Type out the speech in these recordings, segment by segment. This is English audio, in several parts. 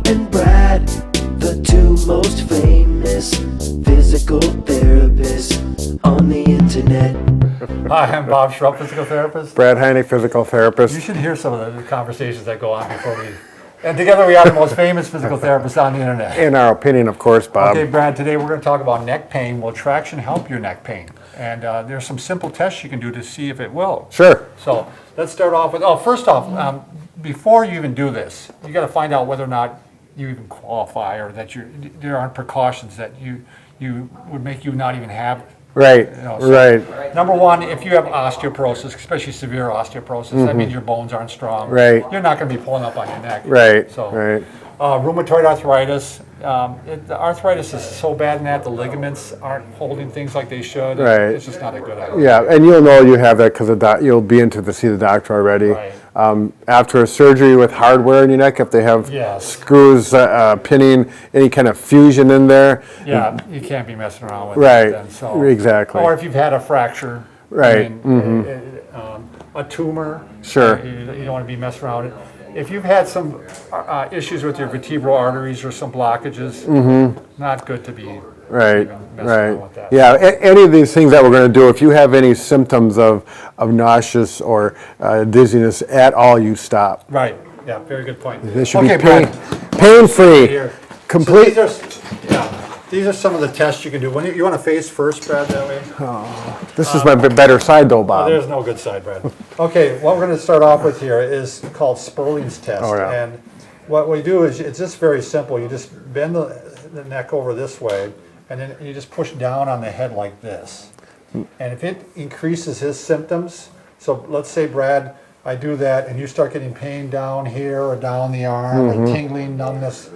and Brad, the two most famous physical therapists on the internet. Hi, I'm Bob Schrupp, physical therapist. Brad Heineck, physical therapist. You should hear some of the conversations that go on before we... And together we are the most famous physical therapists on the internet. In our opinion, of course, Bob. Okay, Brad, today we're going to talk about neck pain. Will traction help your neck pain? And there's some simple tests you can do to see if it will. Sure. So let's start off with, first off, before you even do this, you got to find out whether or not you even qualify, or that there aren't precautions that you would make you not even have. Right, Right. Number one, if you have osteoporosis, especially severe osteoporosis, that means your bones aren't strong. Right. You're not going to be pulling up on your neck. Right, So, right. Rheumatoid arthritis. The arthritis is so bad in that the ligaments aren't holding things like they should. Right. It's just not a good idea. Yeah, and you'll know you have that because you'll be in to see the doctor already. Right. After a surgery with hardware in your neck, if they have Yes. screws, pinning, any kind of fusion in there. Yeah, you can't be messing around with Right, it then. So, exactly. or if you've had a fracture. Right, A tumor. Sure. You don't want to be messing around with it. If you've had some issues with your vertebral arteries or some blockages, not good to be Right, even messing right. around with that. Yeah, any of these things that we're going to do, if you have any symptoms of nauseous or dizziness at all, you stop. Right. Yeah, very good point. They should Okay, be Brad, pain-free. here. Complete. So these are some of the tests you can do. You want to face first, Brad, that way? This is my better side, though, Bob. There's no good side, Brad. Okay, what we're going to start off with here is called Sperling's test. Oh, yeah. And what we do is, it's just very simple. You just bend the neck over this way, and then you just push down on the head like this. And if it increases his symptoms, so let's say, Brad, I do that, and you start getting pain down here or down the arm, like tingling, numbness,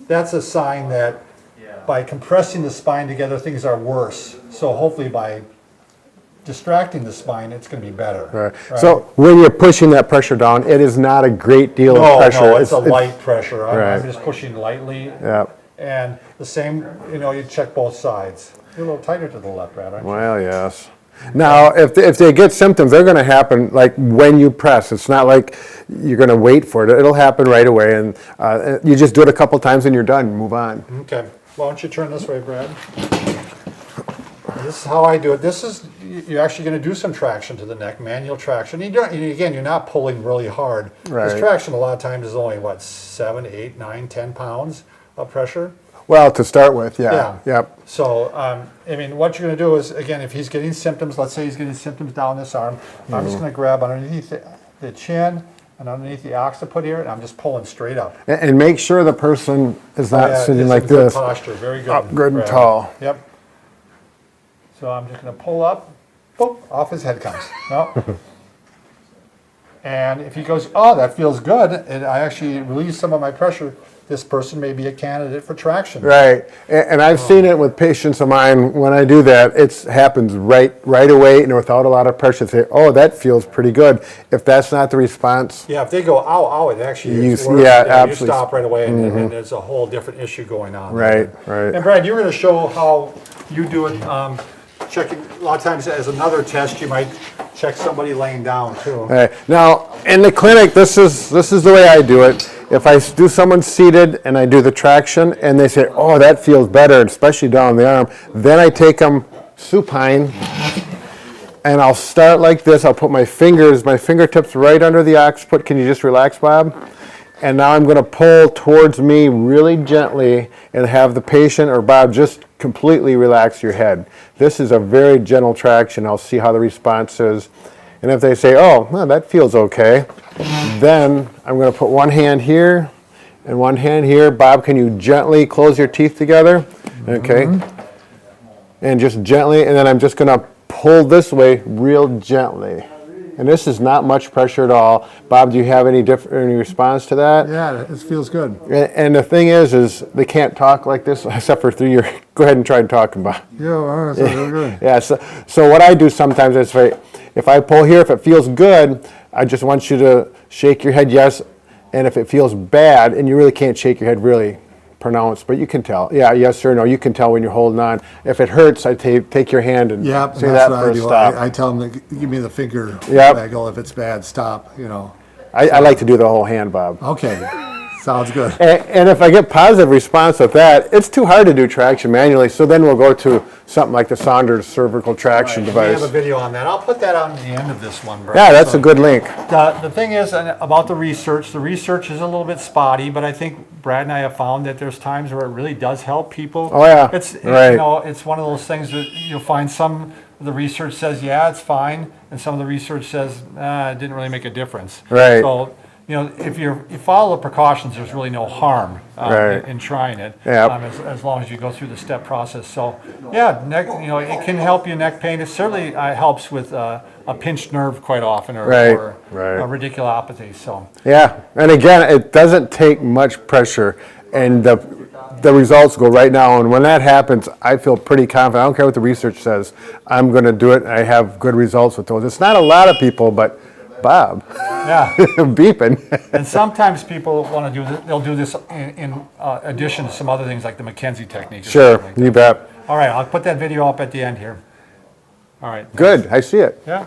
that's a sign that by compressing the spine together, things are worse. So hopefully by distracting the spine, it's going to be better. Right. So when you're pushing that pressure down, it is not a great deal of pressure. No, it's a light pressure. Right. I'm just pushing lightly. Yeah. And the same, you check both sides. You're a little tighter to the left, Brad, aren't you? Well, yes. Now, if they get symptoms, they're going to happen like when you press. It's not like you're going to wait for it. It'll happen right away, and you just do it a couple times and you're done. Move on. Okay. Why don't you turn this way, Brad? This is how I do it. You're actually going to do some traction to the neck, manual traction. And again, you're not pulling really hard. Right. This traction a lot of times is only, 7, 8, 9, 10 pounds of pressure? Well, to start with, yeah. Yep. So, what you're going to do is, again, if he's getting symptoms, let's say he's getting symptoms down this arm, I'm just going to grab underneath the chin and underneath the occiput here, and I'm just pulling straight up. And make sure the person is not sitting like good this. Posture, very good. Up good and Brad. tall. Yep. So I'm just going to pull up, boop, off his head comes. No. And if he goes, oh, that feels good, and I actually release some of my pressure, this person may be a candidate for traction. Right, and I've seen it with patients of mine. When I do that, it happens right away and without a lot of pressure. They say, oh, that feels pretty good. If that's not the response, Yeah, if they go, ow, ow, it actually is You- worse. yeah, You absolutely. stop right away, and there's a whole different issue going on. right. And Brad, you were going to show how you do it. Checking a lot of times as another test, you might check somebody laying down too. Right. Now, in the clinic, this is the way I do it. If I do someone seated and I do the traction and they say, oh, that feels better, especially down the arm, then I take them supine and I'll start like this. I'll put my fingertips right under the occiput. Can you just relax, Bob? And now I'm going to pull towards me really gently and have the patient or Bob just completely relax your head. This is a very gentle traction. I'll see how the response is. And if they say, oh, well, that feels okay, then I'm going to put one hand here and one hand here. Bob, can you gently close your teeth together? Okay. And just gently, and then I'm just going to pull this way real gently. And this is not much pressure at all. Bob, do you have any response to that? Yeah, it feels good. And the thing is they can't talk like this except for through your. Go ahead and try to talk about. Yeah, that's really good. Yeah. So what I do sometimes is if I pull here, if it feels good, I just want you to shake your head yes, and if it feels bad, and you really can't shake your head really pronounced, but you can tell. Yeah, yes or no. You can tell when you're holding on. If it hurts, I take your hand and Yep, say that's that what for I a do. stop. I tell them to give me the finger Yep. waggle. If it's bad, stop. I like to do the whole hand, Bob. Okay. Sounds good. And if I get positive response with that, it's too hard to do traction manually, so then we'll go to something like the Saunders cervical traction We have a device. video on that. I'll put that on the end of this one, Brad. Yeah, that's So a good link. the thing is about the research is a little bit spotty, but I think Brad and I have found that there's times where it really does help people. Oh, yeah. You Right. know, it's one of those things that you'll find some of the research says, yeah, it's fine, and some of the research says, it didn't really make a difference. Right. So, you know, if you follow the precautions, there's really no harm Right. in trying it. Yep. As long as you go through the step process. So, yeah, neck, you know, it can help you neck pain. It certainly helps with a pinched nerve quite often, or, Right, or right. a radiculopathy. So, Yeah, and again, it doesn't take much pressure, and the results go right now. And when that happens, I feel pretty confident. I don't care what the research says. I'm going to do it. And I have good results with those. It's not a lot of people, but Bob, yeah. beeping. And sometimes people want to do this, they'll do this in addition to some other things like the Mckenzie Technique. or Sure, something like you bet. that. All right, I'll put that video up at the end here. All right. Good, I see it. Yeah.